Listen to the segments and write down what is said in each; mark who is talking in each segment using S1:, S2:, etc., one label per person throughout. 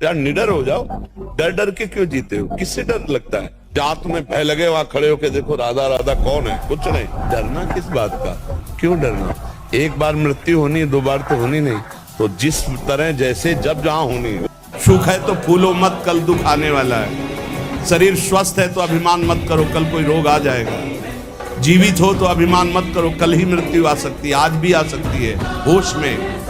S1: यार निडर हो जाओ, डर डर के क्यों जीते हो? किससे डर लगता है? जहां तुम्हें भय लगे वहां खड़े होके देखो राधा राधा कौन है, कुछ नहीं। डरना किस बात का, क्यों डरना? एक बार मृत्यु होनी, दो बार तो होनी नहीं। तो जिस तरह जैसे जब जहां होनी है। सुख है तो फूलो मत, कल दुख आने वाला है। शरीर स्वस्थ है तो अभिमान मत करो, कल कोई रोग आ जाएगा। जीवित हो तो अभिमान मत करो, कल ही मृत्यु आ सकती है, आज भी आ सकती है। होश में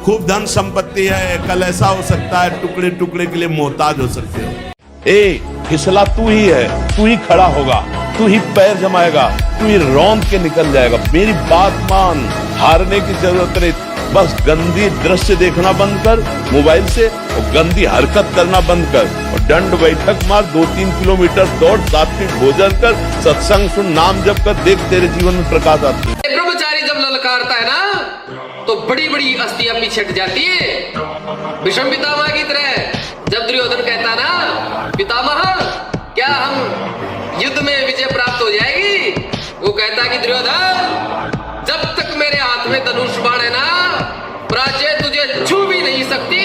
S1: खूब धन संपत्ति है, कल ऐसा हो सकता है टुकड़े टुकड़े के लिए मोहताज हो सकते हो। ए फिसला तू ही है, तू ही खड़ा होगा, तू ही पैर जमाएगा, तू ही रौंद के निकल जाएगा। मेरी बात मान, हारने की जरूरत नहीं। बस गंदी दृश्य देखना बंद कर मोबाइल से, और गंदी हरकत करना बंद कर, और दंड बैठक मार, 2-3 किलोमीटर दौड़, सात्विक भोजन कर, सत्संग सुन, नाम जप कर, देख तेरे जीवन में प्रकाश आती है।
S2: ब्रह्मचारी जब ललकारता है ना तो बड़ी बड़ी अस्थियां पीछे हट जाती है। भीष्म पितामह की तरह जब दुर्योधन कहता ना, पितामह क्या हम युद्ध में विजय प्राप्त हो जाएगी? वो कहता कि दुर्योधन जब तक मेरे हाथ में धनुष बाण है ना, प्राचीन तुझे छू भी नहीं सकती।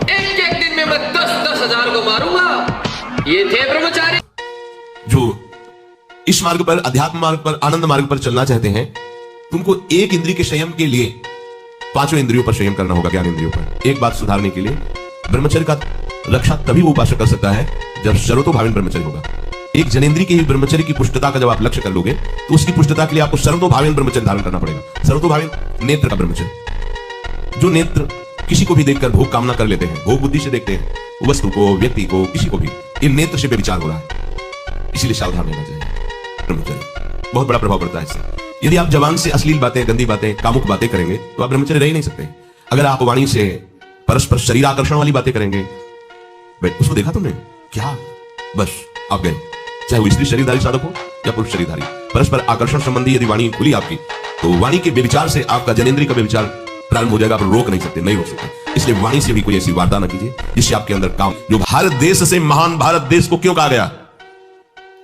S2: एक एक दिन में मैं 10-10 हजार को मारूंगा। ये थे ब्रह्मचारी।
S3: जो इस मार्ग पर, अध्यात्म मार्ग पर, आनंद मार्ग पर चलना चाहते हैं, तुमको एक इंद्रिय के संयम के लिए 5 इंद्रियों पर संयम करना होगा, ज्ञान इंद्रियों पर। एक बात सुधारने के लिए ब्रह्मचर्य का रक्षा तभी वो उपासक कर सकता है जब सर्वतोभावेन ब्रह्मचर्य होगा। एक जनेंद्रिय के ही ब्रह्मचर्य की पुष्टता का जब आप लक्ष्य कर लोगे तो उसकी पुष्टता के लिए आपको सर्वतोभावेन ब्रह्मचर्य धारण करना पड़ेगा। सर्वतोभावेन नेत्र का ब्रह्मचर्य, जो नेत्र किसी को भी देखकर भोग कामना कर लेते हैं, भोग बुद्धि से देखते हैं वस्तु को, व्यक्ति को, किसी को भी, इन नेत्र से विचार हो रहा है, इसीलिए सावधान रहना चाहिए। ब्रह्मचर्य बहुत बड़ा प्रभाव पड़ता है इससे। यदि आप जबान से अश्लील बातें, गंदी बातें, कामुक बातें करेंगे तो आप ब्रह्मचर्य रह ही नहीं सकते। अगर आप वाणी से परस्पर शरीर आकर्षण वाली बातें करेंगे, उसको देखा तुमने क्या, बस आप गए। चाहे वो स्त्री शरीरधारी साधक हो या पुरुष शरीरधारी, परस्पर आकर्षण संबंधी यदि वाणी खुली आपकी, तो वाणी के व्यभिचार से आपका जनेंद्रिय का व्यभिचार प्रारंभ हो जाएगा। आप रोक नहीं सकते, नहीं रोक सकते। इसलिए वाणी से भी कोई ऐसी वार्ता ना कीजिए जिससे आपके अंदर काम। जो भारत देश से महान भारत देश को क्यों कहा गया?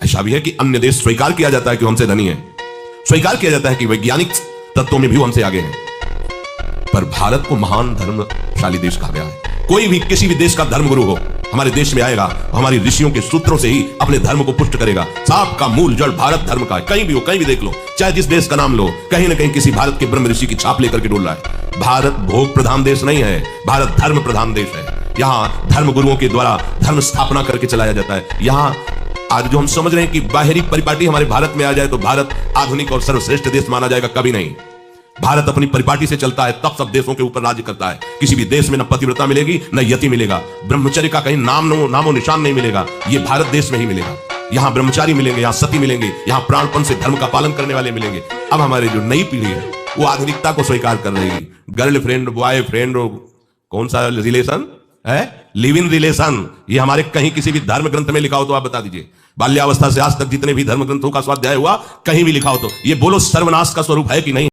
S3: ऐसा भी है कि अन्य देश स्वीकार किया जाता है कि हमसे धनी है, स्वीकार किया जाता है कि वैज्ञानिक तत्वों में भी हमसे आगे हैं, पर भारत को महान धर्मशाली देश कहा गया है। कोई भी किसी भी देश का धर्मगुरु हो, हमारे देश में आएगा, हमारी ऋषियों के सूत्रों से ही अपने धर्म को पुष्ट करेगा। साप का मूल जड़ भारत धर्म का है। कहीं भी हो, कहीं भी देख लो, चाहे जिस देश का नाम लो, कहीं ना कहीं किसी भारत के ब्रह्म ऋषि की छाप लेकर के डोल रहा है। भारत भोग प्रधान देश नहीं है, भारत धर्म प्रधान देश है। यहाँ धर्म गुरुओं के द्वारा धर्म स्थापना करके चलाया जाता है। यहाँ आज जो हम समझ रहे हैं कि बाहरी परिपाटी हमारे भारत में आ जाए तो भारत आधुनिक और सर्वश्रेष्ठ देश माना जाएगा, कभी नहीं। भारत अपनी परिपाटी से चलता है, तब सब देशों के ऊपर राज्य करता है। किसी भी देश में न पतिव्रता मिलेगी न यति मिलेगा, ब्रह्मचर्य का कहीं नामो निशान नहीं मिलेगा। ये भारत देश में ही मिलेगा। यहाँ ब्रह्मचारी मिलेंगे, यहाँ सती मिलेंगे, यहाँ प्राणपण से धर्म का पालन करने वाले मिलेंगे। अब हमारे जो नई पीढ़ी है वो आधुनिकता को स्वीकार कर रही है। गर्लफ्रेंड, बॉयफ्रेंड, कौन सा रिलेशन है, लिव इन रिलेशन, ये हमारे कहीं किसी भी धर्म ग्रंथ में लिखा हो तो आप बता दीजिए। बाल्यावस्था से आज तक जितने भी धर्म ग्रंथों का स्वाध्याय हुआ कहीं भी लिखा हो तो ये बोलो सर्वनाश का स्वरूप है कि नहीं?